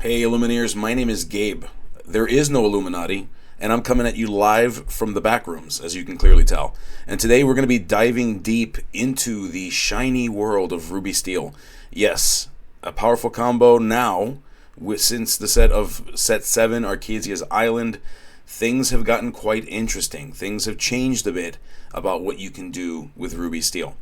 Hey Illumineers, my name is Gabe. There is no Illuminati, and I'm coming at you live from the back rooms, as you can clearly tell. And today we're going to be diving deep into the shiny world of Ruby Steel. Yes, a powerful combo now, since the set 7, Archazia's Island, things have gotten quite interesting. Things have changed a bit about what you can do with Ruby Steel.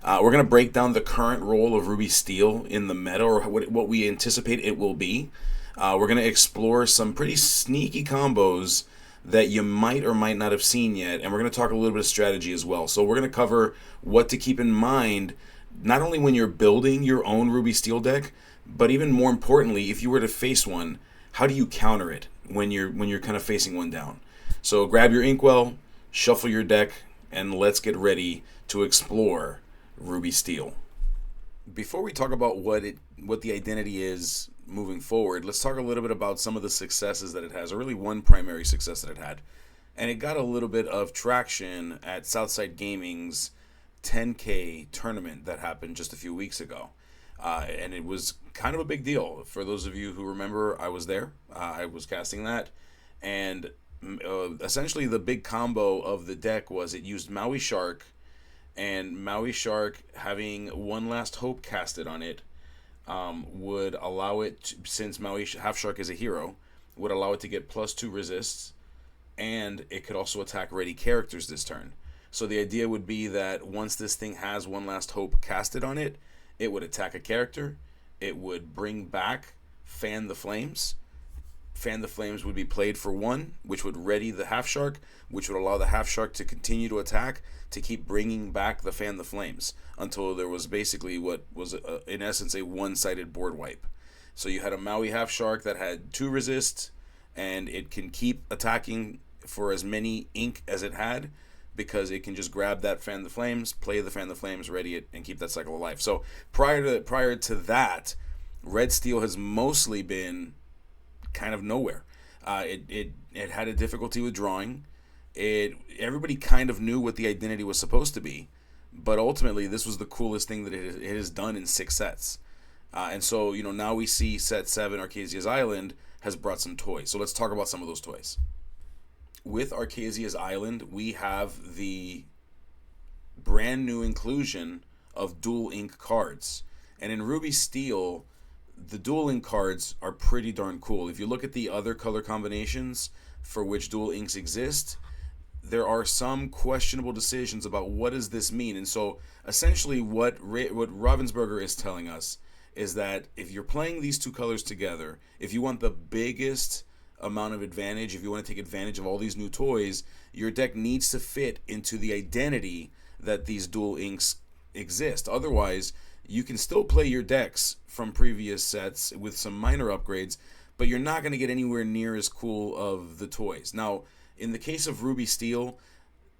We're going to break down the current role of Ruby Steel in the meta, or what we anticipate it will be. We're going to explore some pretty sneaky combos that you might or might not have seen yet, and we're going to talk a little bit of strategy as well. So we're going to cover what to keep in mind, not only when you're building your own Ruby Steel deck, but even more importantly, if you were to face one, how do you counter it when you're kind of facing one down? So grab your inkwell, shuffle your deck, and let's get ready to explore Ruby Steel. Before we talk about what the identity is moving forward, let's talk a little bit about some of the successes that it has, or really one primary success that it had. And it got a little bit of traction at Southside Gaming's 10K tournament that happened just a few weeks ago. And it was kind of a big deal. For those of you who remember, I was there. I was casting that. And essentially the big combo of the deck was it used Maui Shark, and Maui Shark having One Last Hope casted on it would allow it to, since Maui Half Shark is a hero, would allow it to get +2 resists, and it could also attack ready characters this turn. So the idea would be that once this thing has One Last Hope casted on it, it would attack a character, it would bring back Fan the Flames. Fan the Flames would be played for 1, which would ready the Half Shark, which would allow the Half Shark to continue to attack, to keep bringing back the Fan the Flames until there was basically what was in essence a one-sided board wipe. So you had a Maui Half Shark that had 2 resists, and it can keep attacking for as many ink as it had, because it can just grab that Fan the Flames, play the Fan the Flames, ready it, and keep that cycle alive. So prior to that, Red Steel has mostly been kind of nowhere. It had a difficulty with drawing. Everybody kind of knew what the identity was supposed to be, but ultimately this was the coolest thing that it has done in 6 sets. And so now we see set 7, Archazia's Island, has brought some toys. So let's talk about some of those toys. With Archazia's Island, we have the brand new inclusion of dual ink cards, and in Ruby Steel, the dual ink cards are pretty darn cool. If you look at the other color combinations for which dual inks exist, there are some questionable decisions about what does this mean. And so essentially what Ravensburger is telling us is that if you're playing these two colors together, if you want the biggest amount of advantage, if you want to take advantage of all these new toys, your deck needs to fit into the identity that these dual inks exist. Otherwise, you can still play your decks from previous sets with some minor upgrades, but you're not going to get anywhere near as cool of the toys. Now, in the case of Ruby Steel,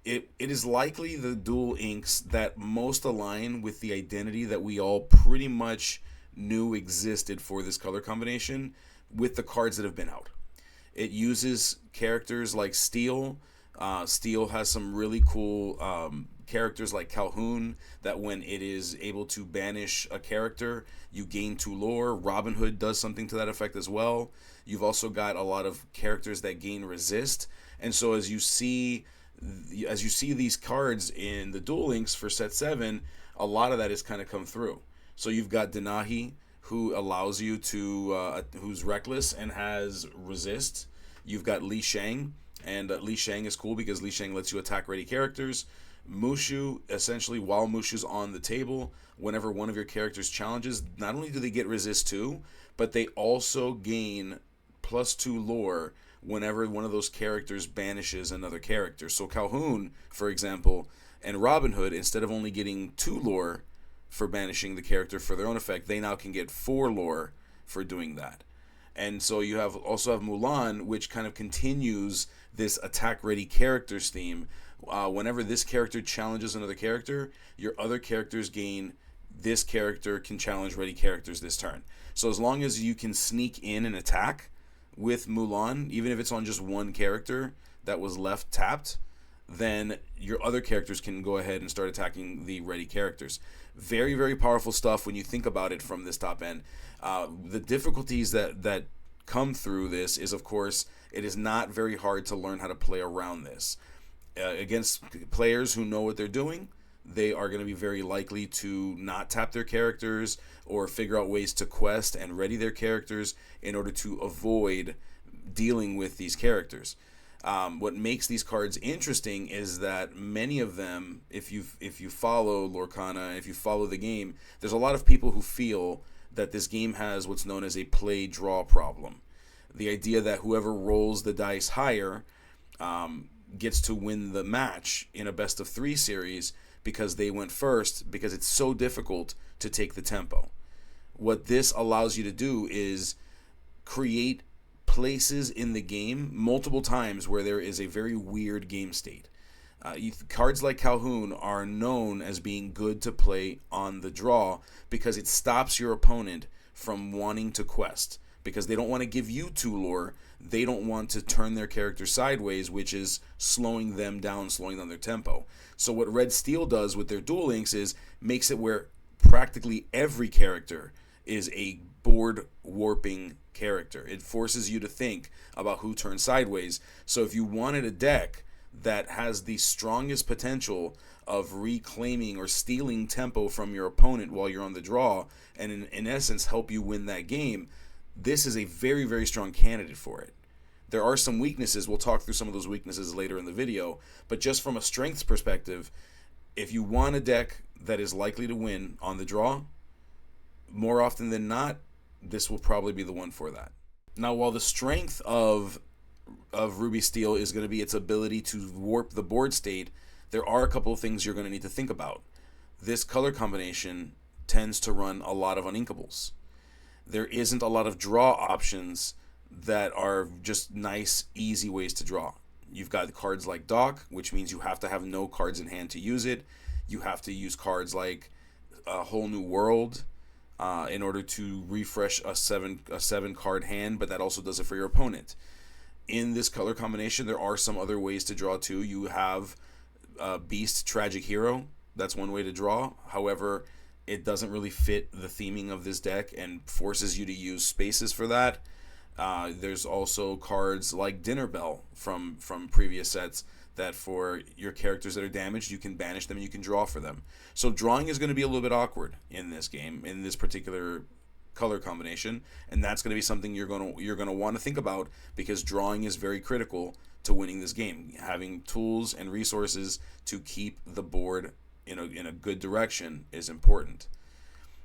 it is likely the dual inks that most align with the identity that we all pretty much knew existed for this color combination with the cards that have been out. It uses characters like Steel. Steel has some really cool characters like Calhoun, that when it is able to banish a character, you gain 2 lore. Robin Hood does something to that effect as well. You've also got a lot of characters that gain resist. And so as you see these cards in the dual inks for set 7, a lot of that has kind of come through. So you've got Denahi, who allows you to, who's reckless and has resist. You've got Li Shang, and Li Shang is cool because Li Shang lets you attack ready characters. Mushu, essentially while Mushu's on the table, whenever one of your characters challenges, not only do they get resist 2, but they also gain +2 lore whenever one of those characters banishes another character. So Calhoun, for example, and Robin Hood, instead of only getting 2 lore for banishing the character for their own effect, they now can get 4 lore for doing that. And so you also have Mulan, which kind of continues this attack ready characters theme. Whenever this character challenges another character, your other characters gain, this character can challenge ready characters this turn. So as long as you can sneak in an attack with Mulan, even if it's on just one character that was left tapped, then your other characters can go ahead and start attacking the ready characters. Very, very powerful stuff when you think about it from this top end. The difficulties that come through this is, of course, it is not very hard to learn how to play around this. Against players who know what they're doing, they are going to be very likely to not tap their characters or figure out ways to quest and ready their characters in order to avoid dealing with these characters. What makes these cards interesting is that many of them, if you follow Lorcana, if you follow the game, there's a lot of people who feel that this game has what's known as a play-draw problem. The idea that whoever rolls the dice higher gets to win the match in a best-of-3 series because they went first, because it's so difficult to take the tempo. What this allows you to do is create places in the game multiple times where there is a very weird game state. Cards like Calhoun are known as being good to play on the draw because it stops your opponent from wanting to quest, because they don't want to give you 2 lore. They don't want to turn their character sideways, which is slowing them down, slowing down their tempo. So what Red Steel does with their Duel Links is makes it where practically every character is a board warping character. It forces you to think about who turns sideways. So if you wanted a deck that has the strongest potential of reclaiming or stealing tempo from your opponent while you're on the draw, and in essence help you win that game, this is a very, very strong candidate for it. There are some weaknesses. We'll talk through some of those weaknesses later in the video. But just from a strengths perspective, if you want a deck that is likely to win on the draw, more often than not, this will probably be the one for that. Now, while the strength of Ruby Steel is going to be its ability to warp the board state, there are a couple of things you're going to need to think about. This color combination tends to run a lot of uninkables. There isn't a lot of draw options that are just nice, easy ways to draw. You've got cards like Dock, which means you have to have no cards in hand to use it. You have to use cards like a Whole New World in order to refresh a seven card hand, but that also does it for your opponent. In this color combination, there are some other ways to draw too. You have Beast Tragic Hero. That's one way to draw. However, it doesn't really fit the theming of this deck and forces you to use spaces for that. There's also cards like Dinner Bell from previous sets that for your characters that are damaged, you can banish them and you can draw for them. So drawing is going to be a little bit awkward in this game, in this particular color combination, and that's going to be something you're going to want to think about, because drawing is very critical to winning this game. Having tools and resources to keep the board in a good direction is important.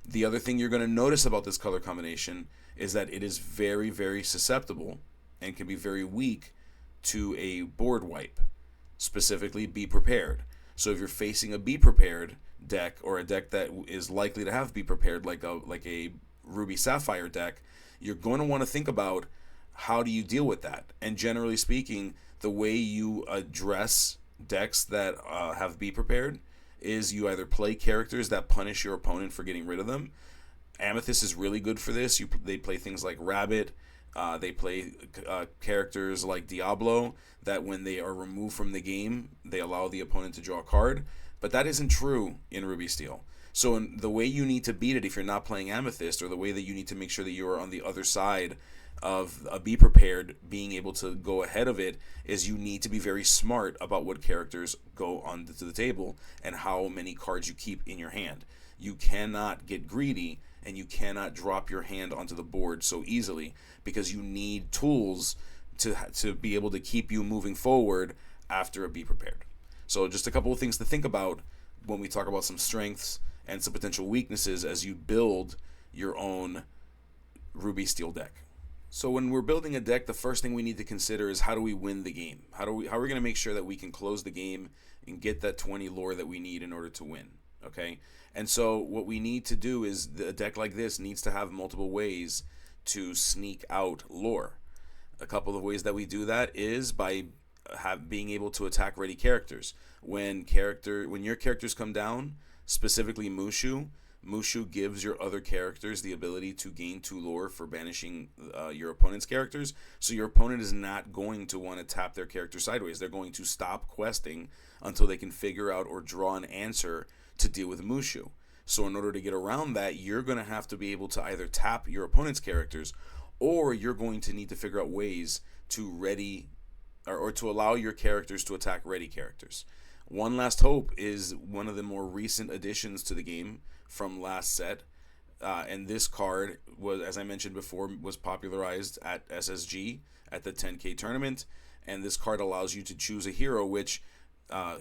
The other thing you're going to notice about this color combination is that it is very, very susceptible and can be very weak to a board wipe. Specifically, Be Prepared. So if you're facing a Be Prepared deck, or a deck that is likely to have Be Prepared, like a Ruby Sapphire deck, you're going to want to think about how do you deal with that. And generally speaking, the way you address decks that have Be Prepared is you either play characters that punish your opponent for getting rid of them. Amethyst is really good for this. They play things like Rabbit. They play characters like Diablo that when they are removed from the game, they allow the opponent to draw a card. But that isn't true in Ruby Steel. So the way you need to beat it if you're not playing Amethyst, or the way that you need to make sure that you are on the other side of Be Prepared, being able to go ahead of it, is you need to be very smart about what characters go onto the table and how many cards you keep in your hand. You cannot get greedy, and you cannot drop your hand onto the board so easily, because you need tools to be able to keep you moving forward after a Be Prepared. So just a couple of things to think about when we talk about some strengths and some potential weaknesses as you build your own Ruby Steel deck. So when we're building a deck, the first thing we need to consider is, how do we win the game? How are we going to make sure that we can close the game and get that 20 lore that we need in order to win? Okay? And so what we need to do is, a deck like this needs to have multiple ways to sneak out lore. A couple of ways that we do that is by being able to attack ready characters. When your characters come down, specifically Mushu gives your other characters the ability to gain 2 lore for banishing your opponent's characters. So your opponent is not going to want to tap their character sideways. They're going to stop questing until they can figure out or draw an answer to deal with Mushu. So in order to get around that, you're going to have to be able to either tap your opponent's characters, or you're going to need to figure out ways to ready or to allow your characters to attack ready characters. One Last Hope is one of the more recent additions to the game from last set. And this card was, as I mentioned before, was popularized at SSG at the 10K tournament. And this card allows you to choose a hero, which,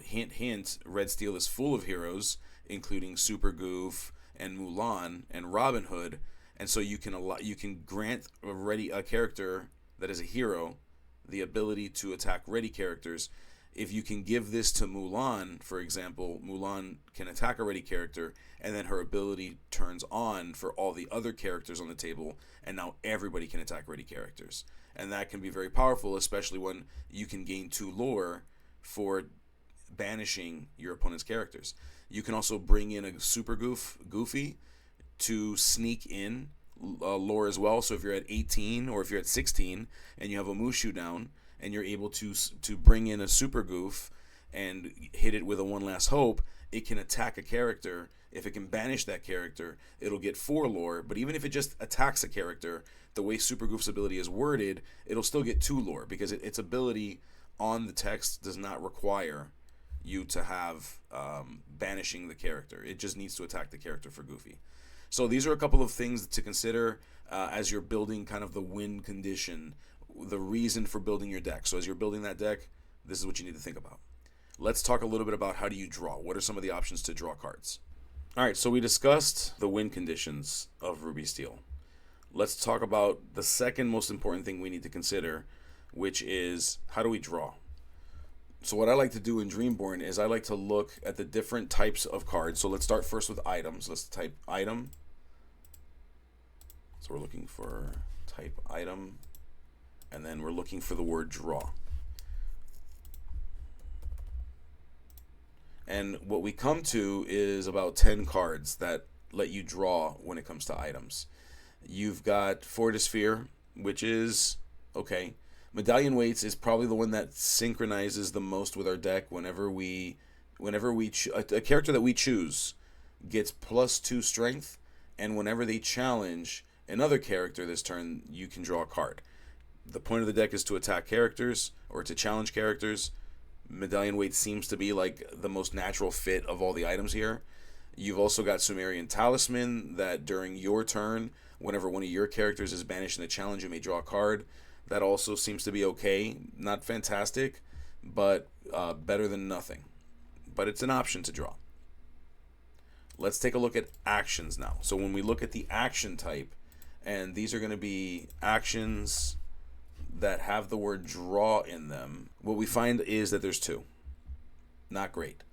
hint, hint, Red Steel is full of heroes, including Super Goof and Mulan and Robin Hood. And so you can grant a character that is a hero the ability to attack ready characters. If you can give this to Mulan, for example, Mulan can attack a ready character, and then her ability turns on for all the other characters on the table, and now everybody can attack ready characters. And that can be very powerful, especially when you can gain 2 lore for banishing your opponent's characters. You can also bring in a Super Goofy to sneak in lore as well. So if you're at 18 or if you're at 16 and you have a Mushu down and you're able to bring in a Super Goof and hit it with a One Last Hope, it can attack a character. If it can banish that character, it'll get 4 lore. But even if it just attacks a character, the way Super Goof's ability is worded, it'll still get 2 lore because its ability on the text does not require you to have banishing the character. It just needs to attack the character for Goofy. So these are a couple of things to consider as you're building kind of the win condition, the reason for building your deck. So as you're building that deck, this is what you need to think about. Let's talk a little bit about how do you draw. What are some of the options to draw cards? All right, so we discussed the win conditions of Ruby Steel. Let's talk about the second most important thing we need to consider, which is how do we draw? So what I like to do in Dreamborn is I like to look at the different types of cards. So let's start first with items. Let's type item. So we're looking for type item, and then we're looking for the word draw. And what we come to is about 10 cards that let you draw when it comes to items. You've got Fortisphere, which is okay. Medallion Weights is probably the one that synchronizes the most with our deck. Whenever a character that we choose gets +2 strength, and whenever they challenge another character this turn, you can draw a card. The point of the deck is to attack characters or to challenge characters. Medallion Weight seems to be like the most natural fit of all the items here. You've also got Sumerian Talisman that during your turn, whenever one of your characters is banished in a challenge, you may draw a card. That also seems to be okay. Not fantastic, but better than nothing. But it's an option to draw. Let's take a look at actions now. So when we look at the action type, and these are going to be actions that have the word draw in them, what we find is that there's 2. Not great.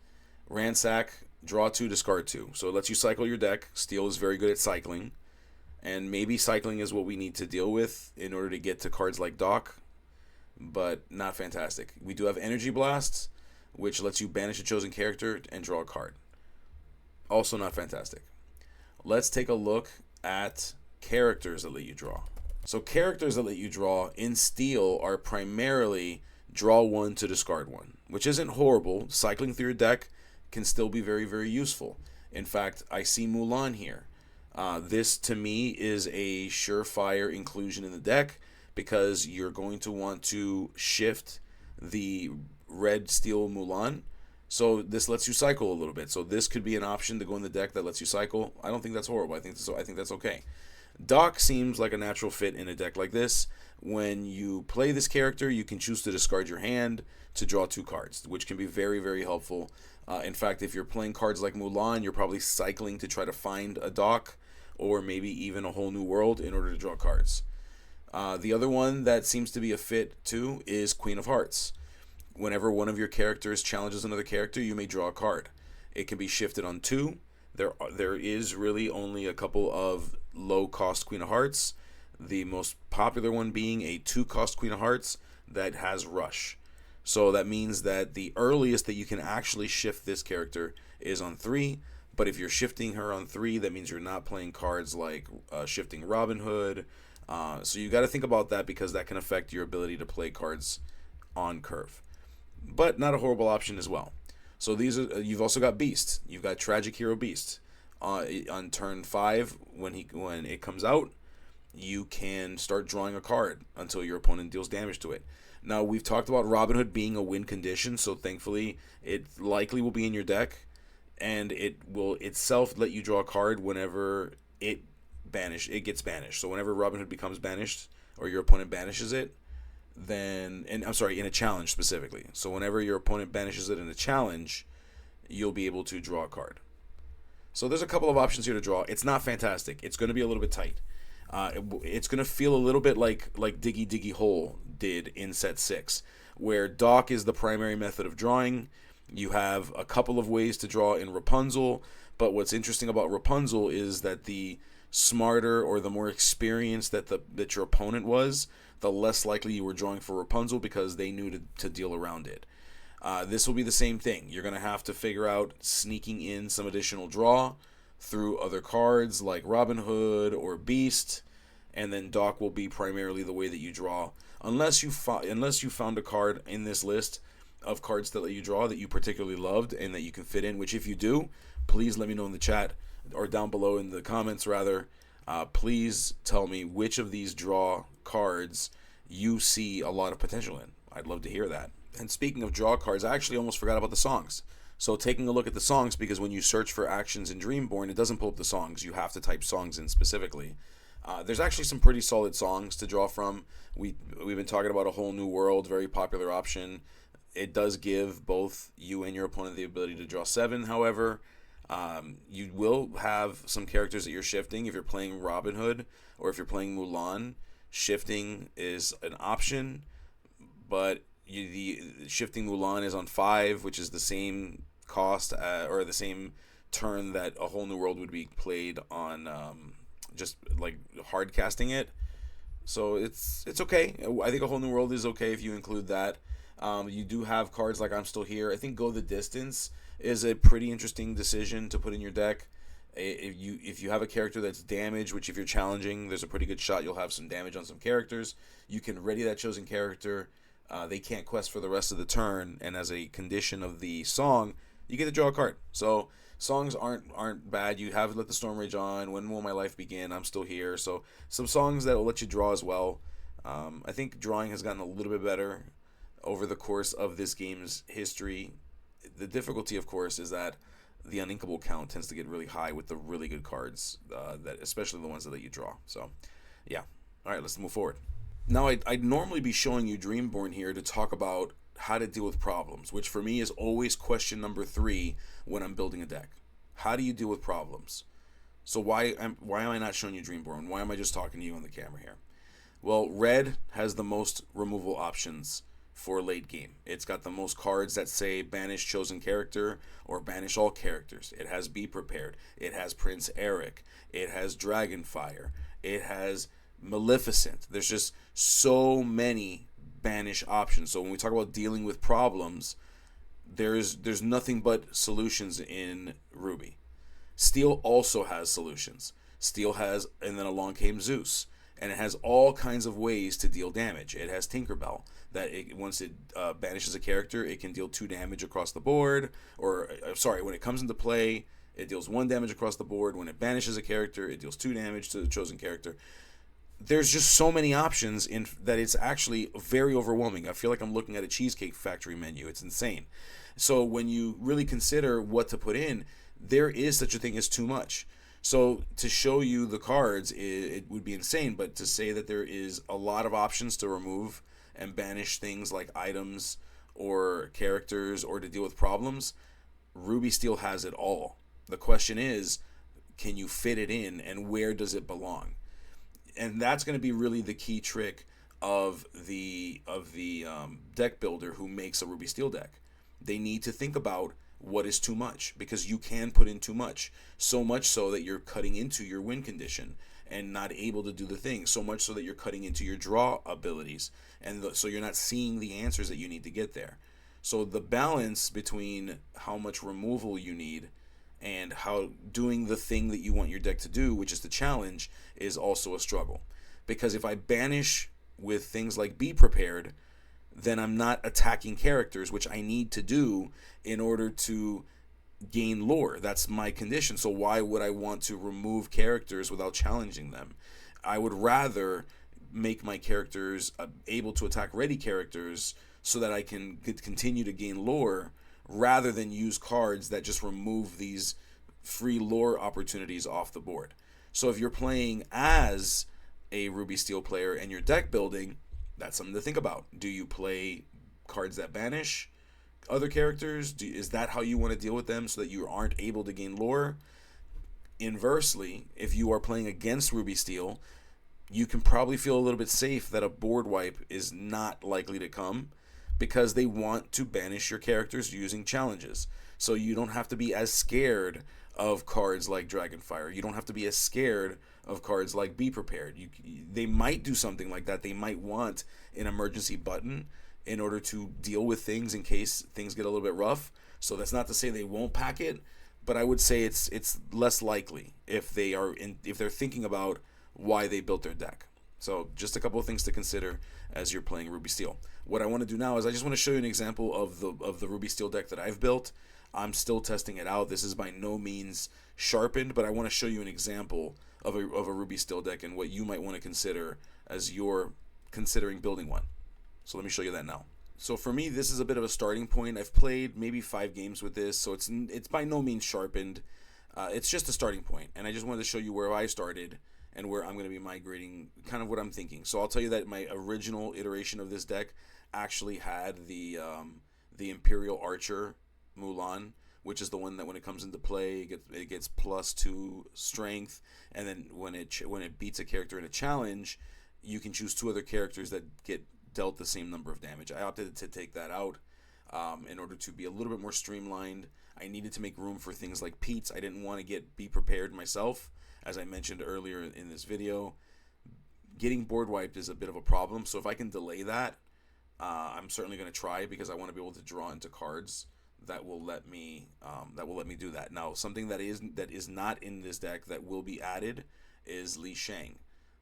Ransack, draw 2, discard 2. So it lets you cycle your deck. Steel is very good at cycling. And maybe cycling is what we need to deal with in order to get to cards like Doc, but not fantastic. We do have Energy Blast, which lets you banish a chosen character and draw a card. Also not fantastic. Let's take a look at characters that let you draw. So characters that let you draw in Steel are primarily draw 1 to discard 1, which isn't horrible. Cycling through your deck can still be very, very useful. In fact, I see Mulan here. This to me is a surefire inclusion in the deck because you're going to want to shift the Red Steel Mulan. So this lets you cycle a little bit. So this could be an option to go in the deck that lets you cycle. I don't think that's horrible. I think that's okay. Doc seems like a natural fit in a deck like this. When you play this character, you can choose to discard your hand to draw 2 cards, which can be very, very helpful. In fact, if you're playing cards like Mulan, you're probably cycling to try to find a Doc or maybe even a whole new world in order to draw cards. The other one that seems to be a fit too is Queen of Hearts. Whenever one of your characters challenges another character, you may draw a card. It can be shifted on 2. There is really only a couple of low-cost Queen of Hearts. The most popular one being a 2-cost Queen of Hearts that has Rush. So that means that the earliest that you can actually shift this character is on 3. But if you're shifting her on 3, that means you're not playing cards like shifting Robin Hood. So you got to think about that because that can affect your ability to play cards on curve. But not a horrible option as well. So these are you've also got Beast. You've got Tragic Hero Beast. On turn 5, when it comes out, you can start drawing a card until your opponent deals damage to it. Now, we've talked about Robin Hood being a win condition, so thankfully it likely will be in your deck, and it will itself let you draw a card whenever it gets banished. So whenever Robin Hood becomes banished, or your opponent banishes it, then, and I'm sorry, in a challenge specifically. So whenever your opponent banishes it in a challenge, you'll be able to draw a card. So there's a couple of options here to draw. It's not fantastic. It's going to be a little bit tight. It's going to feel a little bit like Diggy Diggy Hole did in set 6, where Dock is the primary method of drawing. You have a couple of ways to draw in Rapunzel, but what's interesting about Rapunzel is that the smarter or the more experienced that your opponent was, the less likely you were drawing for Rapunzel because they knew to deal around it. This will be the same thing. You're going to have to figure out sneaking in some additional draw through other cards like Robin Hood or Beast, and then Dock will be primarily the way that you draw. Unless you found a card in this list of cards that let you draw that you particularly loved and that you can fit in, which if you do, please let me know in the chat or down below in the comments rather. Please tell me which of these draw cards you see a lot of potential in. I'd love to hear that. And speaking of draw cards, I actually almost forgot about the songs. So taking a look at the songs, because when you search for actions in Dreamborn, it doesn't pull up the songs. You have to type songs in specifically. There's actually some pretty solid songs to draw from. We've been talking about A Whole New World, very popular option. It does give both you and your opponent the ability to draw 7, however. You will have some characters that you're shifting. If you're playing Robin Hood or if you're playing Mulan, shifting is an option, but the shifting Mulan is on 5, which is the same cost or the same turn that A Whole New World would be played on, just like hard casting it. So it's okay. I think A Whole New World is okay if you include that. You do have cards like I'm Still Here. I think Go the Distance is a pretty interesting decision to put in your deck. If you have a character that's damaged, which if you're challenging, there's a pretty good shot you'll have some damage on some characters. You can ready that chosen character. They can't quest for the rest of the turn, and as a condition of the song, you get to draw a card. So songs aren't bad. You have Let the Storm Rage On, When Will My Life Begin, I'm Still Here. So some songs that will let you draw as well. I think drawing has gotten a little bit better over the course of this game's history. The difficulty, of course, is that the uninkable count tends to get really high with the really good cards, that especially the ones that let you draw. So, yeah. All right, let's move forward. Now, I'd normally be showing you Dreamborn here to talk about how to deal with problems, which for me is always question number 3 when I'm building a deck. How do you deal with problems? So why am I not showing you Dreamborn? Why am I just talking to you on the camera here? Well, red has the most removal options for late game. It's got the most cards that say banish chosen character or banish all characters. It has Be Prepared. It has Prince Eric. It has Dragonfire. It has Maleficent. There's just so many banish options. So when we talk about dealing with problems, there's nothing but solutions in Ruby. Steel also has solutions. Steel has, and then along came Zeus. And it has all kinds of ways to deal damage. It has Tinkerbell, that once it banishes a character, it can deal 2 damage across the board. Or, when it comes into play, it deals 1 damage across the board. When it banishes a character, it deals 2 damage to the chosen character. There's just so many options in that it's actually very overwhelming. I feel like I'm looking at a Cheesecake Factory menu. It's insane. So when you really consider what to put in, there is such a thing as too much. So to show you the cards, it would be insane, but to say that there is a lot of options to remove and banish things like items or characters or to deal with problems, Ruby Steel has it all. The question is, can you fit it in and where does it belong? And that's going to be really the key trick of the deck builder who makes a Ruby Steel deck. They need to think about what is too much, because you can put in too much, so much so that you're cutting into your win condition and not able to do the thing, so much so that you're cutting into your draw abilities, and so you're not seeing the answers that you need to get there. So the balance between how much removal you need and how doing the thing that you want your deck to do, which is the challenge, is also a struggle. Because if I banish with things like Be Prepared, then I'm not attacking characters, which I need to do in order to gain lore. That's my condition. So why would I want to remove characters without challenging them? I would rather make my characters able to attack ready characters so that I can continue to gain lore, rather than use cards that just remove these free lore opportunities off the board. So if you're playing as a Ruby Steel player and you're deck building, that's something to think about. Do you play cards that banish other characters? Is that how you want to deal with them so that you aren't able to gain lore? Inversely, if you are playing against Ruby Steel, you can probably feel a little bit safe that a board wipe is not likely to come, because they want to banish your characters using challenges. So you don't have to be as scared of cards like Dragonfire. You don't have to be as scared of cards like Be Prepared. They might do something like that. They might want an emergency button in order to deal with things in case things get a little bit rough. So that's not to say they won't pack it, but I would say it's less likely if they're thinking about why they built their deck. So just a couple of things to consider as you're playing Ruby Steel. What I want to do now is I just want to show you an example of the Ruby Steel deck that I've built. I'm still testing it out. This is by no means sharpened, but I want to show you an example of a Ruby Steel deck and what you might want to consider as you're considering building one. So let me show you that now. So for me, this is a bit of a starting point. I've played maybe 5 games with this, so it's by no means sharpened. It's just a starting point, and I just wanted to show you where I started and where I'm going to be migrating, kind of what I'm thinking. So I'll tell you that my original iteration of this deck actually had the Imperial Archer Mulan, which is the one that when it comes into play, it gets +2 strength, and then when it beats a character in a challenge, you can choose 2 other characters that get dealt the same number of damage. I opted to take that out in order to be a little bit more streamlined. I needed to make room for things like Pete's. I didn't want to Be Prepared myself. As I mentioned earlier in this video, getting board wiped is a bit of a problem. So if I can delay that, I'm certainly going to try, because I want to be able to draw into cards that will let me do that. Now, something that is not in this deck that will be added is Li Shang.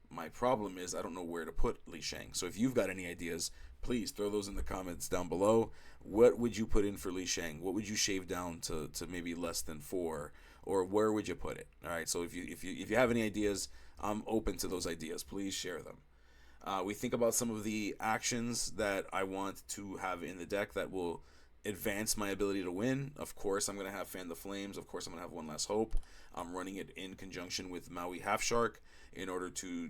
My problem is I don't know where to put Li Shang. So if you've got any ideas, please throw those in the comments down below. What would you put in for Li Shang? What would you shave down to maybe less than 4? Or where would you put it? All right. So if you have any ideas, I'm open to those ideas. Please share them. We think about some of the actions that I want to have in the deck that will advance my ability to win. Of course, I'm going to have Fan the Flames. Of course, I'm going to have One Last Hope. I'm running it in conjunction with Maui Half Shark in order to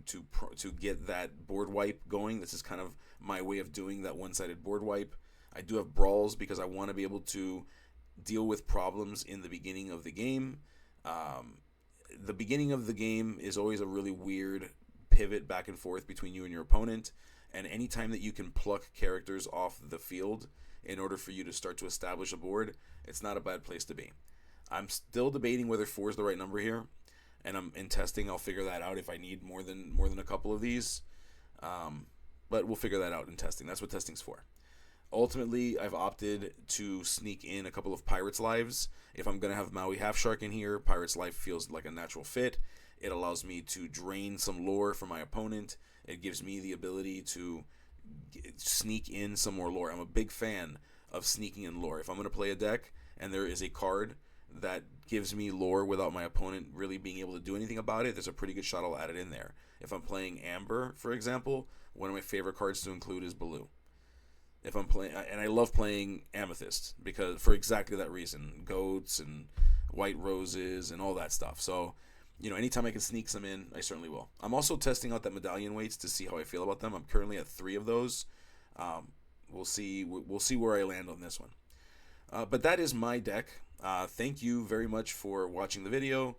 get that board wipe going. This is kind of my way of doing that one-sided board wipe. I do have Brawls because I want to be able to deal with problems in the beginning of the game. The beginning of the game is always a really weird pivot back and forth between you and your opponent, and anytime that you can pluck characters off the field in order for you to start to establish a board, it's not a bad place to be. I'm still debating whether 4 is the right number here, and in testing I'll figure that out if I need more than a couple of these, but we'll figure that out in testing. That's what testing's for. Ultimately, I've opted to sneak in a couple of Pirate's Lives. If I'm going to have Maui Half Shark in here, Pirate's Life feels like a natural fit. It allows me to drain some lore from my opponent. It gives me the ability to sneak in some more lore. I'm a big fan of sneaking in lore. If I'm going to play a deck and there is a card that gives me lore without my opponent really being able to do anything about it, there's a pretty good shot I'll add it in there. If I'm playing Amber, for example, one of my favorite cards to include is Blue. If I'm playing, and I love playing Amethyst because for exactly that reason, goats and white roses and all that stuff. So, anytime I can sneak some in, I certainly will. I'm also testing out that medallion weights to see how I feel about them. I'm currently at 3 of those. We'll see where I land on this one. But that is my deck. Thank you very much for watching the video.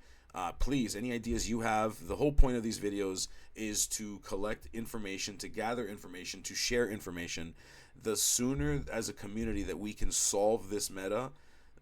Please, any ideas you have, the whole point of these videos is to collect information, to gather information, to share information. The sooner as a community that we can solve this meta,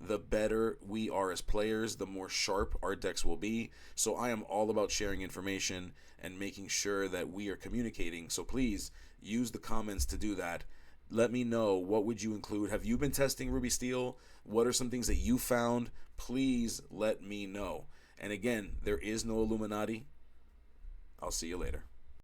the better we are as players, the more sharp our decks will be. So I am all about sharing information and making sure that we are communicating. So please use the comments to do that. Let me know, what would you include? Have you been testing Ruby Steel? What are some things that you found? Please let me know. And again, there is no Illuminati. I'll see you later.